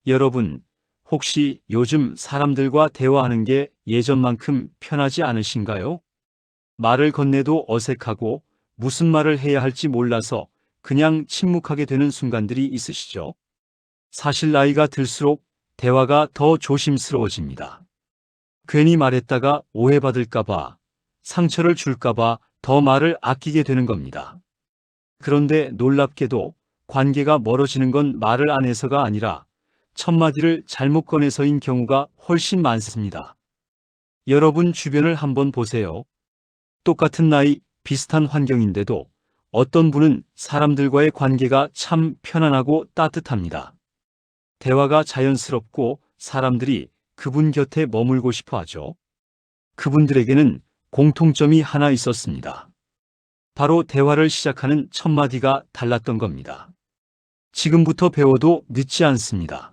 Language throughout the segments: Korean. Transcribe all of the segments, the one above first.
여러분, 혹시 요즘 사람들과 대화하는 게 예전만큼 편하지 않으신가요? 말을 건네도 어색하고 무슨 말을 해야 할지 몰라서 그냥 침묵하게 되는 순간들이 있으시죠? 사실 나이가 들수록 대화가 더 조심스러워집니다. 괜히 말했다가 오해받을까봐, 상처를 줄까봐 더 말을 아끼게 되는 겁니다. 그런데 놀랍게도 관계가 멀어지는 건 말을 안 해서가 아니라 첫마디를 잘못 꺼내서인 경우가 훨씬 많습니다. 여러분 주변을 한번 보세요. 똑같은 나이, 비슷한 환경인데도 어떤 분은 사람들과의 관계가 참 편안하고 따뜻합니다. 대화가 자연스럽고 사람들이 그분 곁에 머물고 싶어 하죠. 그분들에게는 공통점이 하나 있었습니다. 바로 대화를 시작하는 첫 마디가 달랐던 겁니다. 지금부터 배워도 늦지 않습니다.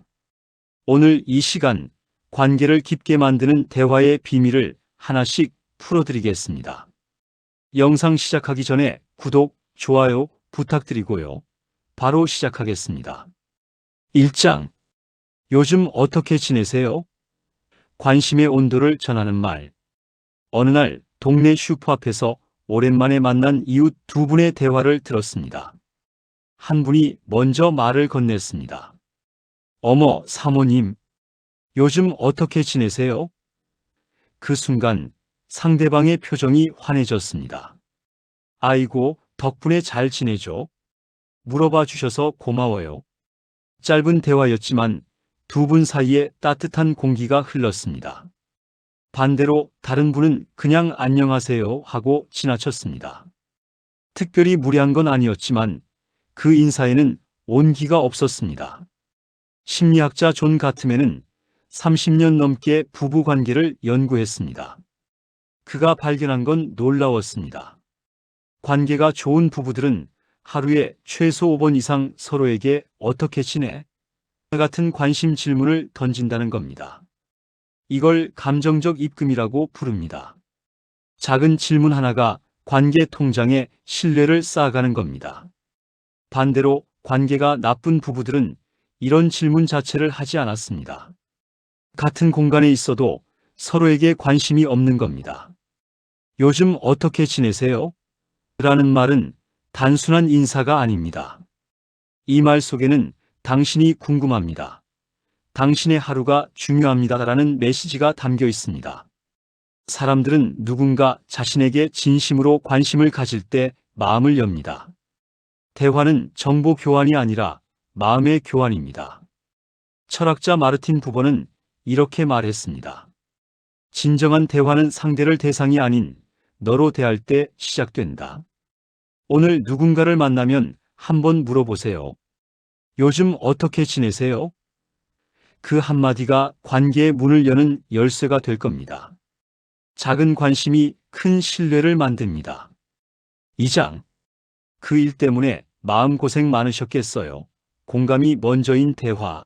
오늘 이 시간 관계를 깊게 만드는 대화의 비밀을 하나씩 풀어드리겠습니다. 영상 시작하기 전에 구독, 좋아요 부탁드리고요. 바로 시작하겠습니다. 1장. 요즘 어떻게 지내세요? 관심의 온도를 전하는 말. 어느 날 동네 슈퍼 앞에서 오랜만에 만난 이웃 두 분의 대화를 들었습니다. 한 분이 먼저 말을 건넸습니다. 어머, 사모님. 요즘 어떻게 지내세요? 그 순간 상대방의 표정이 환해졌습니다. 아이고, 덕분에 잘 지내죠? 물어봐 주셔서 고마워요. 짧은 대화였지만 두 분 사이에 따뜻한 공기가 흘렀습니다. 반대로 다른 분은 그냥 안녕하세요 하고 지나쳤습니다. 특별히 무례한 건 아니었지만 그 인사에는 온기가 없었습니다. 심리학자 존 가트맨은 30년 넘게 부부 관계를 연구했습니다. 그가 발견한 건 놀라웠습니다. 관계가 좋은 부부들은 하루에 최소 5번 이상 서로에게 어떻게 지내? 같은 관심 질문을 던진다는 겁니다. 이걸 감정적 입금이라고 부릅니다. 작은 질문 하나가 관계 통장에 신뢰를 쌓아가는 겁니다. 반대로 관계가 나쁜 부부들은 이런 질문 자체를 하지 않았습니다. 같은 공간에 있어도 서로에게 관심이 없는 겁니다. 요즘 어떻게 지내세요? 라는 말은 단순한 인사가 아닙니다. 이 말 속에는 당신이 궁금합니다. 당신의 하루가 중요합니다라는 메시지가 담겨 있습니다. 사람들은 누군가 자신에게 진심으로 관심을 가질 때 마음을 엽니다. 대화는 정보 교환이 아니라 마음의 교환입니다. 철학자 마르틴 부버는 이렇게 말했습니다. 진정한 대화는 상대를 대상이 아닌 너로 대할 때 시작된다. 오늘 누군가를 만나면 한번 물어보세요. 요즘 어떻게 지내세요? 그 한마디가 관계의 문을 여는 열쇠가 될 겁니다. 작은 관심이 큰 신뢰를 만듭니다. 2장. 그 일 때문에 마음고생 많으셨겠어요. 공감이 먼저인 대화.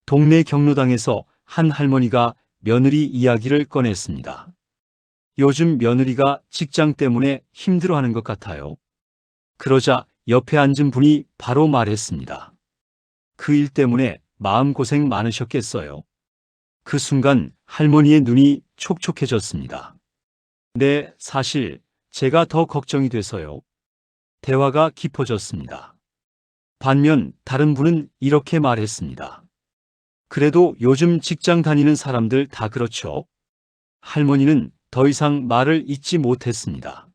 동네 경로당에서 한 할머니가 며느리 이야기를 꺼냈습니다. 요즘 며느리가 직장 때문에 힘들어하는 것 같아요. 그러자 옆에 앉은 분이 바로 말했습니다. 그 일 때문에 마음고생 많으셨겠어요. 그 순간 할머니의 눈이 촉촉해졌습니다. 네, 사실 제가 더 걱정이 돼서요. 대화가 깊어졌습니다. 반면 다른 분은 이렇게 말했습니다. 그래도 요즘 직장 다니는 사람들 다 그렇죠. 할머니는 더 이상 말을 잇지 못했습니다.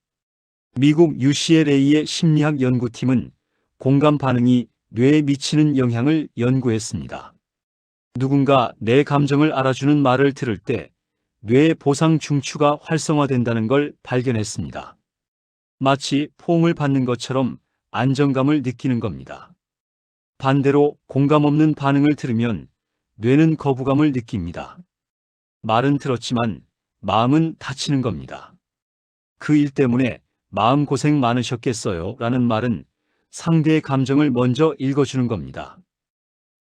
미국 UCLA의 심리학 연구팀은 공감 반응이 뇌에 미치는 영향을 연구했습니다. 누군가 내 감정을 알아주는 말을 들을 때 뇌의 보상 중추가 활성화된다는 걸 발견했습니다. 마치 포옹을 받는 것처럼 안정감을 느끼는 겁니다. 반대로 공감 없는 반응을 들으면 뇌는 거부감을 느낍니다. 말은 들었지만 마음은 다치는 겁니다. 그 일 때문에 마음고생 많으셨겠어요 라는 말은 상대의 감정을 먼저 읽어주는 겁니다.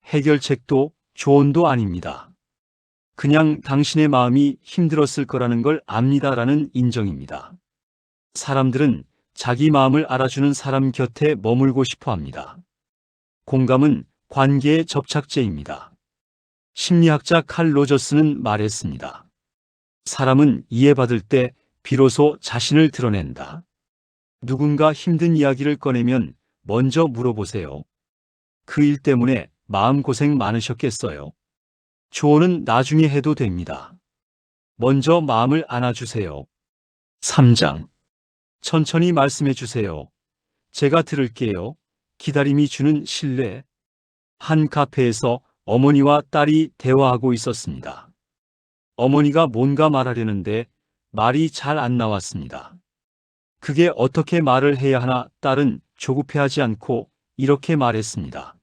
해결책도 조언도 아닙니다. 그냥 당신의 마음이 힘들었을 거라는 걸 압니다라는 인정입니다. 사람들은 자기 마음을 알아주는 사람 곁에 머물고 싶어 합니다. 공감은 관계의 접착제입니다. 심리학자 칼 로저스는 말했습니다. 사람은 이해받을 때 비로소 자신을 드러낸다. 누군가 힘든 이야기를 꺼내면 먼저 물어보세요. 그 일 때문에 마음고생 많으셨겠어요? 조언은 나중에 해도 됩니다. 먼저 마음을 안아주세요. 3장. 천천히 말씀해 주세요. 제가 들을게요. 기다림이 주는 신뢰. 한 카페에서 어머니와 딸이 대화하고 있었습니다. 어머니가 뭔가 말하려는데 말이 잘 안 나왔습니다. 그게 어떻게 말을 해야 하나 딸은 조급해하지 않고 이렇게 말했습니다.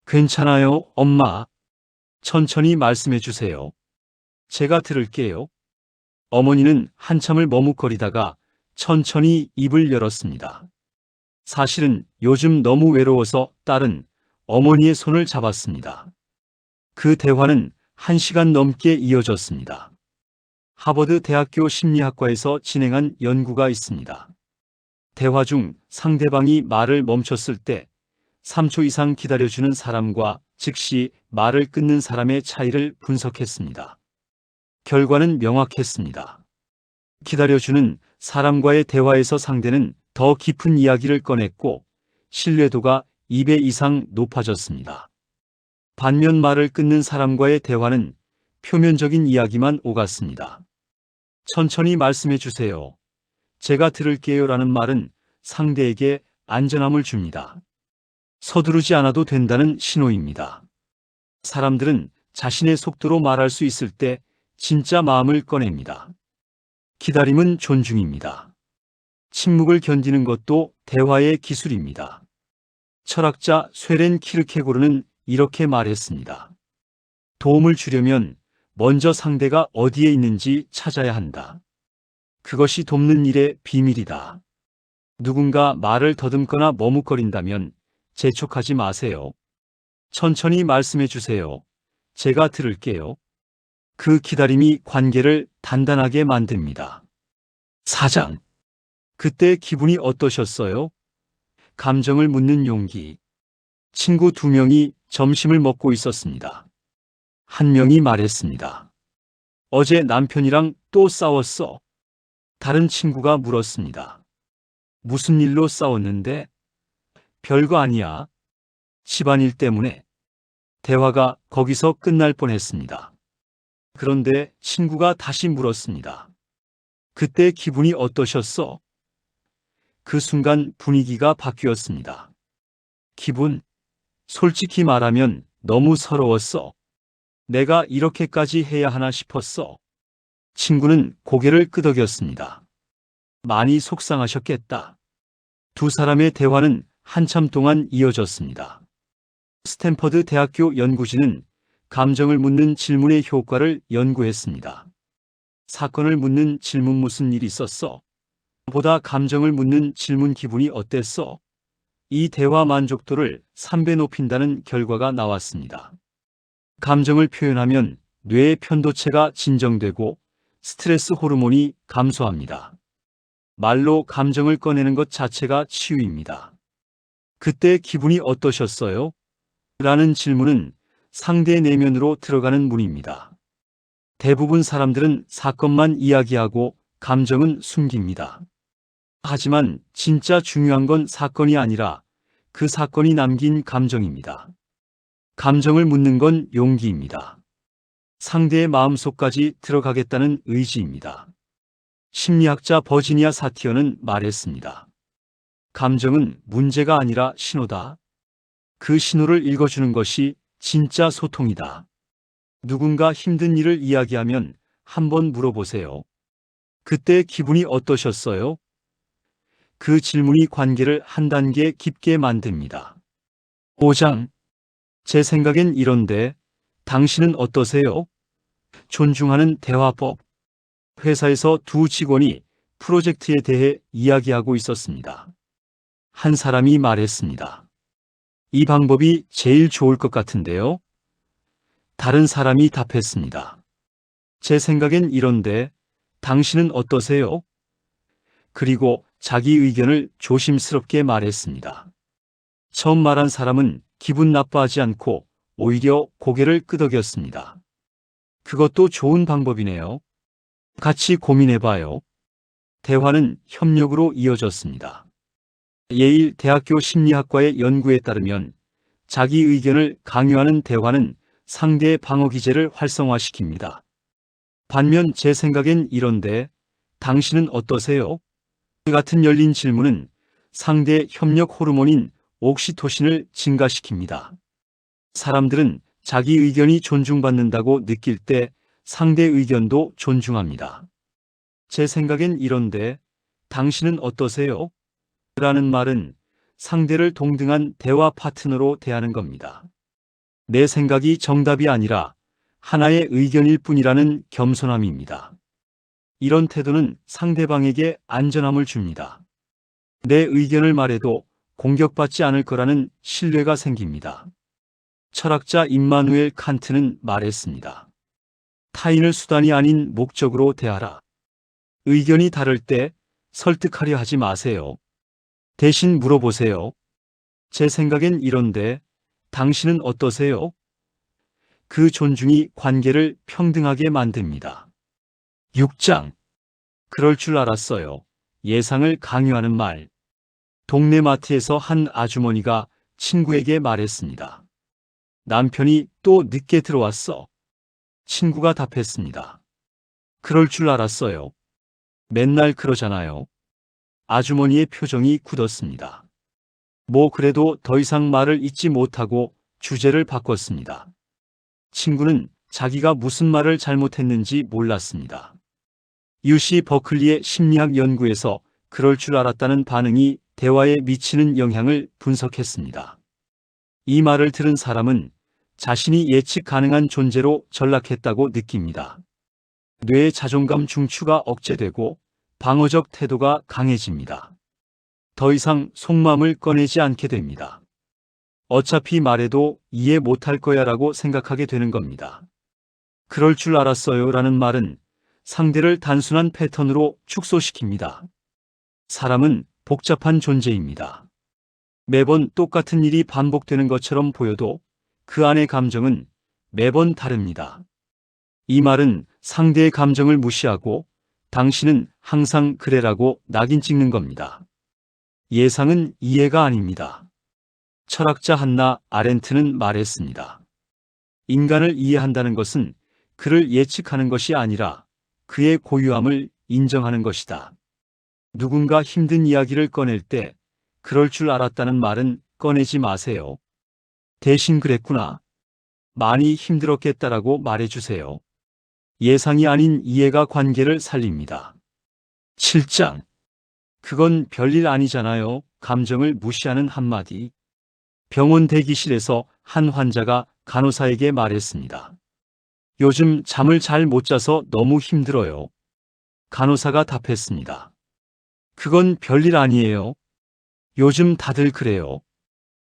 괜찮아요, 엄마. 천천히 말씀해 주세요. 제가 들을게요. 어머니는 한참을 머뭇거리다가 천천히 입을 열었습니다. 사실은 요즘 너무 외로워서 딸은 어머니의 손을 잡았습니다. 그 대화는 1시간 넘게 이어졌습니다. 하버드 대학교 심리학과에서 진행한 연구가 있습니다. 대화 중 상대방이 말을 멈췄을 때 3초 이상 기다려주는 사람과 즉시 말을 끊는 사람의 차이를 분석했습니다. 결과는 명확했습니다. 기다려주는 사람과의 대화에서 상대는 더 깊은 이야기를 꺼냈고 신뢰도가 2배 이상 높아졌습니다. 반면 말을 끊는 사람과의 대화는 표면적인 이야기만 오갔습니다. 천천히 말씀해 주세요. 제가 들을게요 라는 말은 상대에게 안전함을 줍니다. 서두르지 않아도 된다는 신호입니다. 사람들은 자신의 속도로 말할 수 있을 때 진짜 마음을 꺼냅니다. 기다림은 존중입니다. 침묵을 견디는 것도 대화의 기술입니다. 철학자 쇠렌 키르케고르는 이렇게 말했습니다. 도움을 주려면 먼저 상대가 어디에 있는지 찾아야 한다. 그것이 돕는 일의 비밀이다. 누군가 말을 더듬거나 머뭇거린다면 재촉하지 마세요. 천천히 말씀해 주세요. 제가 들을게요. 그 기다림이 관계를 단단하게 만듭니다. 4장. 그때 기분이 어떠셨어요? 감정을 묻는 용기. 친구 2명이 점심을 먹고 있었습니다. 한 명이 말했습니다. 어제 남편이랑 또 싸웠어. 다른 친구가 물었습니다. 무슨 일로 싸웠는데? 별거 아니야. 집안일 때문에. 대화가 거기서 끝날 뻔했습니다. 그런데 친구가 다시 물었습니다. 그때 기분이 어떠셨어? 그 순간 분위기가 바뀌었습니다. 기분? 솔직히 말하면 너무 서러웠어. 내가 이렇게까지 해야 하나 싶었어. 친구는 고개를 끄덕였습니다. 많이 속상하셨겠다. 두 사람의 대화는 한참 동안 이어졌습니다. 스탠퍼드 대학교 연구진은 감정을 묻는 질문의 효과를 연구했습니다. 사건을 묻는 질문 무슨 일 있었어? 보다 감정을 묻는 질문 기분이 어땠어? 이 대화 만족도를 3배 높인다는 결과가 나왔습니다. 감정을 표현하면 뇌의 편도체가 진정되고 스트레스 호르몬이 감소합니다. 말로 감정을 꺼내는 것 자체가 치유입니다. 그때 기분이 어떠셨어요? 라는 질문은 상대 내면으로 들어가는 문입니다. 대부분 사람들은 사건만 이야기하고 감정은 숨깁니다. 하지만 진짜 중요한 건 사건이 아니라 그 사건이 남긴 감정입니다. 감정을 묻는 건 용기입니다. 상대의 마음속까지 들어가겠다는 의지입니다. 심리학자 버지니아 사티어는 말했습니다. 감정은 문제가 아니라 신호다. 그 신호를 읽어주는 것이 진짜 소통이다. 누군가 힘든 일을 이야기하면 한번 물어보세요. 그때 기분이 어떠셨어요? 그 질문이 관계를 한 단계 깊게 만듭니다. 5장. 제 생각엔 이런데 당신은 어떠세요? 존중하는 대화법. 회사에서 두 직원이 프로젝트에 대해 이야기하고 있었습니다. 한 사람이 말했습니다. 이 방법이 제일 좋을 것 같은데요? 다른 사람이 답했습니다. 제 생각엔 이런데 당신은 어떠세요? 그리고 자기 의견을 조심스럽게 말했습니다. 처음 말한 사람은 기분 나빠하지 않고 오히려 고개를 끄덕였습니다. 그것도 좋은 방법이네요. 같이 고민해봐요. 대화는 협력으로 이어졌습니다. 예일 대학교 심리학과의 연구에 따르면 자기 의견을 강요하는 대화는 상대의 방어 기제를 활성화시킵니다. 반면 제 생각엔 이런데 당신은 어떠세요? 같은 열린 질문은 상대의 협력 호르몬인 옥시토신을 증가시킵니다. 사람들은 자기 의견이 존중받는다고 느낄 때 상대 의견도 존중합니다. 제 생각엔 이런데 당신은 어떠세요? 라는 말은 상대를 동등한 대화 파트너로 대하는 겁니다. 내 생각이 정답이 아니라 하나의 의견일 뿐이라는 겸손함입니다. 이런 태도는 상대방에게 안전함을 줍니다. 내 의견을 말해도 공격받지 않을 거라는 신뢰가 생깁니다. 철학자 임마누엘 칸트는 말했습니다. 타인을 수단이 아닌 목적으로 대하라. 의견이 다를 때 설득하려 하지 마세요. 대신 물어보세요. 제 생각엔 이런데 당신은 어떠세요? 그 존중이 관계를 평등하게 만듭니다. 6장. 그럴 줄 알았어요. 예상을 강요하는 말. 동네 마트에서 한 아주머니가 친구에게 말했습니다. 남편이 또 늦게 들어왔어. 친구가 답했습니다. 그럴 줄 알았어요. 맨날 그러잖아요. 아주머니의 표정이 굳었습니다. 뭐 그래도 더 이상 말을 잇지 못하고 주제를 바꿨습니다. 친구는 자기가 무슨 말을 잘못했는지 몰랐습니다. UC 버클리의 심리학 연구에서 그럴 줄 알았다는 반응이 대화에 미치는 영향을 분석했습니다. 이 말을 들은 사람은 자신이 예측 가능한 존재로 전락했다고 느낍니다. 뇌의 자존감 중추가 억제되고 방어적 태도가 강해집니다. 더 이상 속마음을 꺼내지 않게 됩니다. 어차피 말해도 이해 못할 거야 라고 생각하게 되는 겁니다. 그럴 줄 알았어요 라는 말은 상대를 단순한 패턴으로 축소시킵니다. 사람은 복잡한 존재입니다. 매번 똑같은 일이 반복되는 것처럼 보여도 그 안의 감정은 매번 다릅니다. 이 말은 상대의 감정을 무시하고 당신은 항상 그래라고 낙인 찍는 겁니다. 예상은 이해가 아닙니다. 철학자 한나 아렌트는 말했습니다. 인간을 이해한다는 것은 그를 예측하는 것이 아니라 그의 고유함을 인정하는 것이다. 누군가 힘든 이야기를 꺼낼 때 그럴 줄 알았다는 말은 꺼내지 마세요. 대신 그랬구나. 많이 힘들었겠다라고 말해주세요. 예상이 아닌 이해가 관계를 살립니다. 7장. 그건 별일 아니잖아요. 감정을 무시하는 한마디. 병원 대기실에서 한 환자가 간호사에게 말했습니다. 요즘 잠을 잘 못 자서 너무 힘들어요. 간호사가 답했습니다. 그건 별일 아니에요. 요즘 다들 그래요.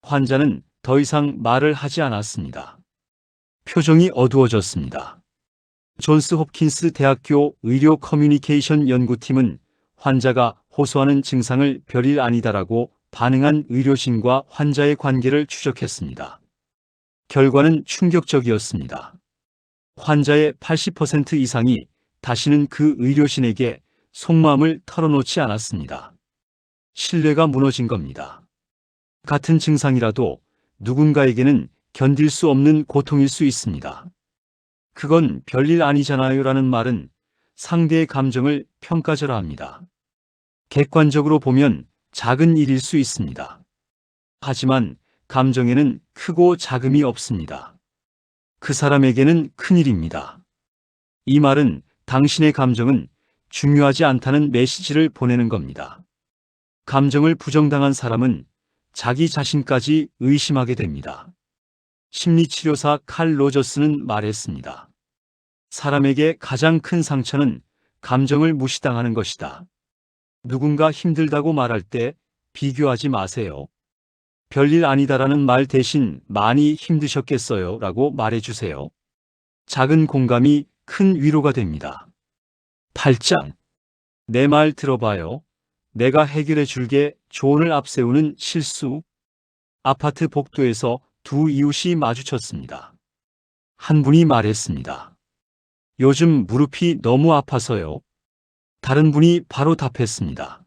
환자는 더 이상 말을 하지 않았습니다. 표정이 어두워졌습니다. 존스 홉킨스 대학교 의료 커뮤니케이션 연구팀은 환자가 호소하는 증상을 별일 아니다라고 반응한 의료진과 환자의 관계를 추적했습니다. 결과는 충격적이었습니다. 환자의 80% 이상이 다시는 그 의료진에게 속마음을 털어놓지 않았습니다. 신뢰가 무너진 겁니다. 같은 증상이라도 누군가에게는 견딜 수 없는 고통일 수 있습니다. 그건 별일 아니잖아요 라는 말은 상대의 감정을 평가절하합니다. 객관적으로 보면 작은 일일 수 있습니다. 하지만 감정에는 크고 작음이 없습니다. 그 사람에게는 큰일입니다. 이 말은 당신의 감정은 중요하지 않다는 메시지를 보내는 겁니다. 감정을 부정당한 사람은 자기 자신까지 의심하게 됩니다. 심리치료사 칼 로저스는 말했습니다. 사람에게 가장 큰 상처는 감정을 무시당하는 것이다. 누군가 힘들다고 말할 때 비교하지 마세요. 별일 아니다라는 말 대신 많이 힘드셨겠어요 라고 말해주세요. 작은 공감이 큰 위로가 됩니다. 8장. 내 말 들어봐요. 내가 해결해 줄게. 조언을 앞세우는 실수. 아파트 복도에서 두 이웃이 마주쳤습니다. 한 분이 말했습니다. 요즘 무릎이 너무 아파서요. 다른 분이 바로 답했습니다.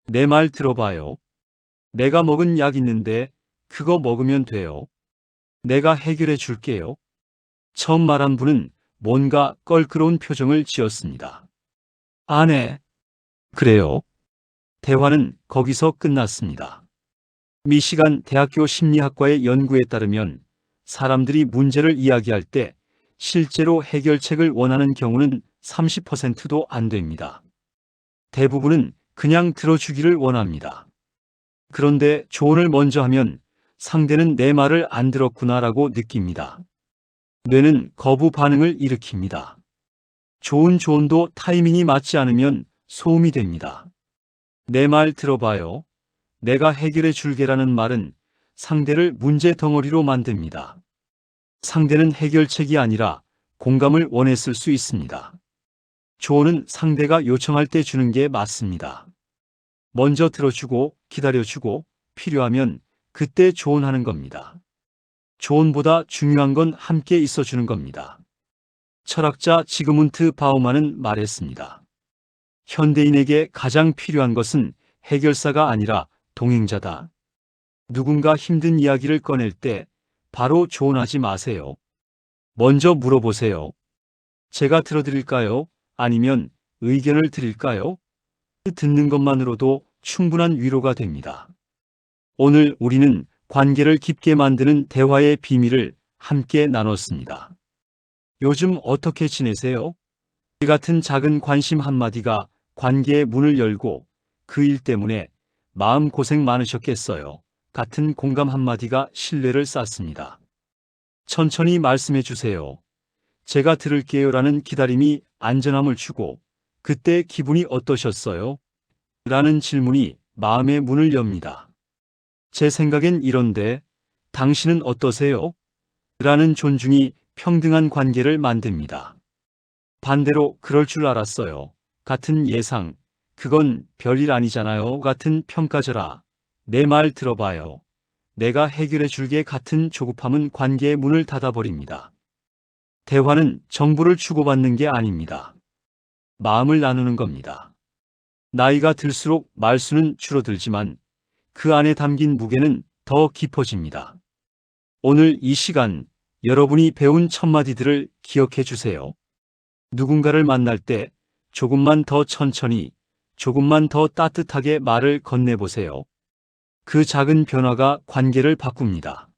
내 말 들어봐요. 내가 먹은 약 있는데 그거 먹으면 돼요. 내가 해결해 줄게요. 처음 말한 분은 뭔가 껄끄러운 표정을 지었습니다. 아, 네. 그래요. 대화는 거기서 끝났습니다. 미시간 대학교 심리학과의 연구에 따르면 사람들이 문제를 이야기할 때 실제로 해결책을 원하는 경우는 30%도 안 됩니다. 대부분은 그냥 들어주기를 원합니다. 그런데 조언을 먼저 하면 상대는 내 말을 안 들었구나라고 느낍니다. 뇌는 거부 반응을 일으킵니다. 좋은 조언도 타이밍이 맞지 않으면 소음이 됩니다. 내 말 들어봐요. 내가 해결해 줄게라는 말은 상대를 문제 덩어리로 만듭니다. 상대는 해결책이 아니라 공감을 원했을 수 있습니다. 조언은 상대가 요청할 때 주는 게 맞습니다. 먼저 들어주고 기다려주고 필요하면 그때 조언하는 겁니다. 조언보다 중요한 건 함께 있어주는 겁니다. 철학자 지그문트 바우만은 말했습니다. 현대인에게 가장 필요한 것은 해결사가 아니라 동행자다. 누군가 힘든 이야기를 꺼낼 때 바로 조언하지 마세요. 먼저 물어보세요. 제가 들어드릴까요? 아니면 의견을 드릴까요? 듣는 것만으로도 충분한 위로가 됩니다. 오늘 우리는 관계를 깊게 만드는 대화의 비밀을 함께 나눴습니다. 요즘 어떻게 지내세요? 이 같은 작은 관심 한마디가 관계의 문을 열고 그 일 때문에 마음 고생 많으셨겠어요. 같은 공감 한마디가 신뢰를 쌓습니다. 천천히 말씀해 주세요. 제가 들을게요라는 기다림이 안전함을 주고 그때 기분이 어떠셨어요? 라는 질문이 마음의 문을 엽니다. 제 생각엔 이런데 당신은 어떠세요? 라는 존중이 평등한 관계를 만듭니다. 반대로 그럴 줄 알았어요. 같은 예상, 그건 별일 아니잖아요. 같은 평가절하, 내 말 들어봐요. 내가 해결해 줄게 같은 조급함은 관계의 문을 닫아버립니다. 대화는 정보를 주고받는 게 아닙니다. 마음을 나누는 겁니다. 나이가 들수록 말수는 줄어들지만 그 안에 담긴 무게는 더 깊어집니다. 오늘 이 시간 여러분이 배운 첫마디들을 기억해 주세요. 누군가를 만날 때 조금만 더 천천히, 조금만 더 따뜻하게 말을 건네보세요. 그 작은 변화가 관계를 바꿉니다.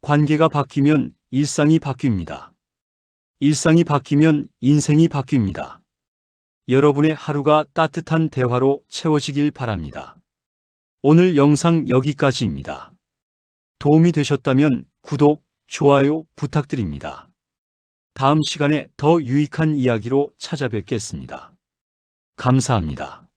관계가 바뀌면 일상이 바뀝니다. 일상이 바뀌면 인생이 바뀝니다. 여러분의 하루가 따뜻한 대화로 채워지길 바랍니다. 오늘 영상 여기까지입니다. 도움이 되셨다면 구독, 좋아요 부탁드립니다. 다음 시간에 더 유익한 이야기로 찾아뵙겠습니다. 감사합니다.